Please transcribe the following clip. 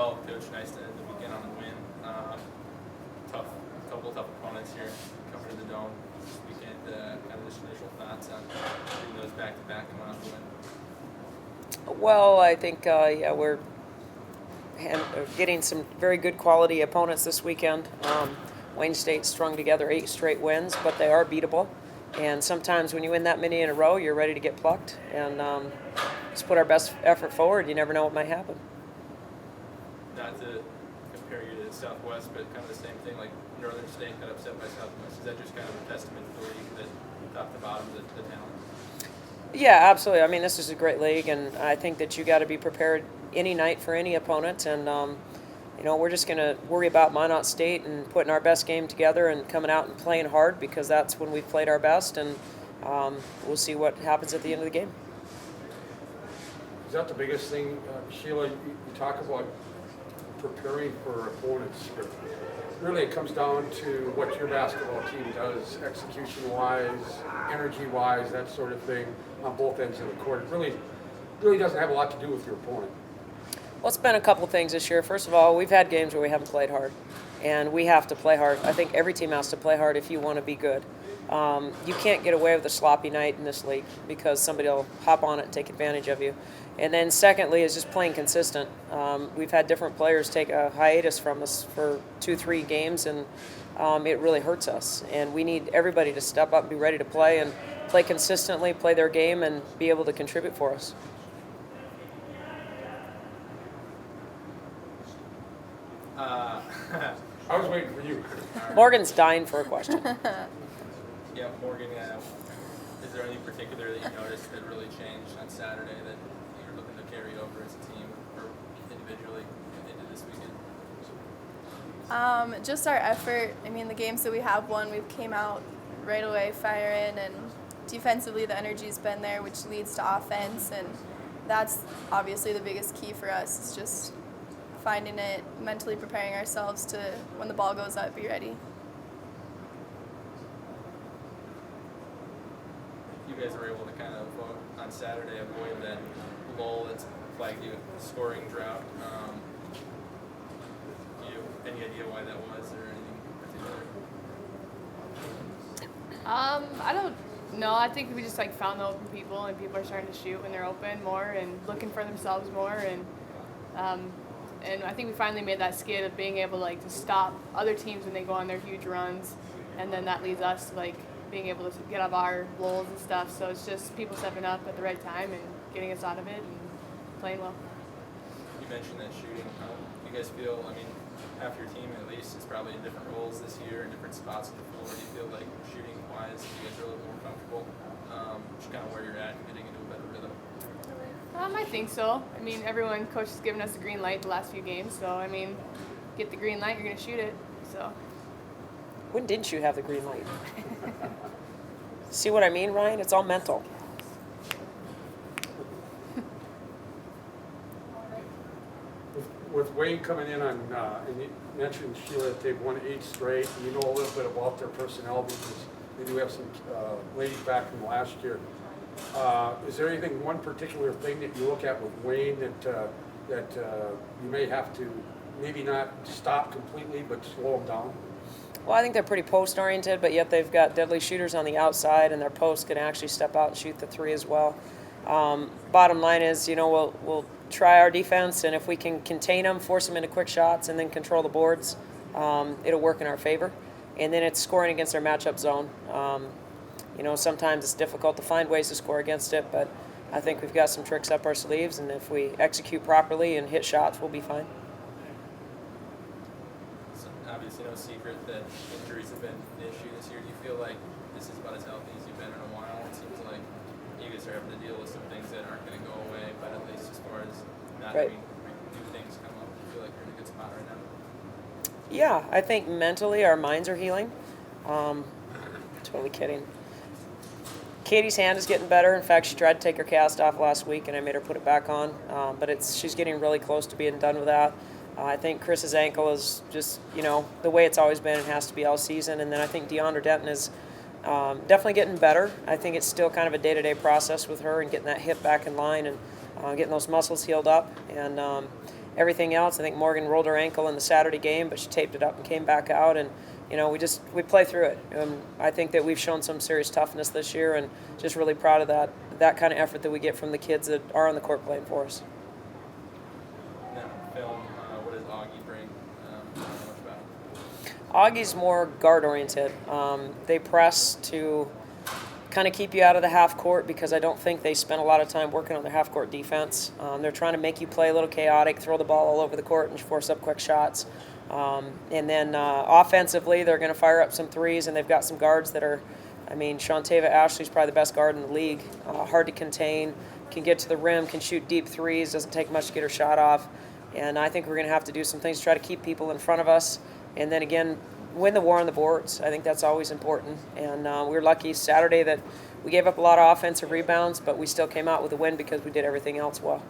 well, Coach. Nice to end the weekend on a win. Couple tough opponents here coming to the Dome this weekend. Kind of just initial thoughts on doing those back-to-back coming off the win. Well, I think we're getting some very good quality opponents this weekend. Wayne State strung together 8 straight wins, but they are beatable. And sometimes when you win that many in a row, you're ready to get plucked. And just put our best effort forward. You never know what might happen. Not to compare you to Southwest, but kind of the same thing, like Northern State got upset by Southwest. Is that just kind of a testament to the league that top to bottom, the talent? Yeah, absolutely. I mean, this is a great league, and I think that you got to be prepared any night for any opponent. And, we're just going to worry about Minot State and putting our best game together and coming out and playing hard because that's when we've played our best. And we'll see what happens at the end of the game. Is that the biggest thing, Sheila? You talk about preparing for opponents. Really, it comes down to what your basketball team does, execution-wise, energy-wise, that sort of thing, on both ends of the court. It really doesn't have a lot to do with your opponent. Well, it's been a couple things this year. First of all, we've had games where we haven't played hard, and we have to play hard. I think every team has to play hard if you want to be good. You can't get away with a sloppy night in this league because somebody will hop on it and take advantage of you. And then secondly is just playing consistent. We've had different players take a hiatus from us for 2-3 games, and it really hurts us. And we need everybody to step up and be ready to play and play consistently, play their game, and be able to contribute for us. I was waiting for you. Morgan's dying for a question. Yeah, Morgan, is there anything particular that you noticed that really changed on Saturday that you're looking to carry over as a team or individually into this weekend? Just our effort. I mean, the games that we have won, we came out right away firing, and defensively the energy's been there, which leads to offense, and that's obviously the biggest key for us. It's just finding it, mentally preparing ourselves to, when the ball goes up, be ready. You guys were able to kind of, on Saturday, avoid that lull that's flagged you with scoring drought. Do you have any idea why that was or anything particular? I don't know. I think we just found the open people, and people are starting to shoot when they're open more and looking for themselves more, and I think we finally made that skid of being able to stop other teams when they go on their huge runs, and then that leads us to being able to get out of our lulls and stuff. So it's just people stepping up at the right time and getting us out of it and playing well. You mentioned that shooting. You guys feel, half your team at least is probably in different roles this year, in different spots of the floor. Do you feel like shooting-wise, you guys are a little more comfortable? Just kind of where you're at and getting into a better rhythm? I think so. Coach has given us the green light the last few games. So, get the green light, you're going to shoot it. So. When didn't you have the green light? See what I mean, Ryan? It's all mental. With Wayne coming in on, and you mentioned, Sheila, that they've won 8 straight, and you know a little bit about their personnel because they do have some ladies back from last year. Is there one particular thing that you look at with Wayne that you may have to maybe not stop completely but slow them down? Well, I think they're pretty post-oriented, but yet they've got deadly shooters on the outside, and their posts can actually step out and shoot the 3 as well. Bottom line is, we'll try our defense, and if we can contain them, force them into quick shots, and then control the boards, it'll work in our favor. And then it's scoring against their matchup zone. Sometimes it's difficult to find ways to score against it, but I think we've got some tricks up our sleeves, and if we execute properly and hit shots, we'll be fine. So obviously no secret that injuries have been an issue this year. Do you feel like this is about as healthy as you've been in a while? It seems like you guys are having to deal with some things that aren't going to go away, but at least as far as not having new things come up, you feel like you're in a good spot right now? Yeah, I think mentally our minds are healing. Totally kidding. Katie's hand is getting better. In fact, she tried to take her cast off last week, and I made her put it back on. But she's getting really close to being done with that. I think Chris's ankle is just, the way it's always been. It has to be all season. And then I think DeAndre Denton is definitely getting better. I think it's still kind of a day-to-day process with her and getting that hip back in line and getting those muscles healed up. And everything else. I think Morgan rolled her ankle in the Saturday game, but she taped it up and came back out. And we play through it. I think that we've shown some serious toughness this year, and just really proud of that kind of effort that we get from the kids that are on the court playing for us. And then film, what does Augie bring? I don't know much about him. Augie's more guard oriented. They press to kind of keep you out of the half court because I don't think they spend a lot of time working on their half court defense. They're trying to make you play a little chaotic, throw the ball all over the court and force up quick shots. And then offensively, they're going to fire up some threes, and they've got some guards that are, Shantava Ashley's probably the best guard in the league. Hard to contain, can get to the rim, can shoot deep threes, doesn't take much to get her shot off. And I think we're going to have to do some things to try to keep people in front of us. And then again, win the war on the boards. I think that's always important. And we were lucky Saturday that we gave up a lot of offensive rebounds, but we still came out with a win because we did everything else well.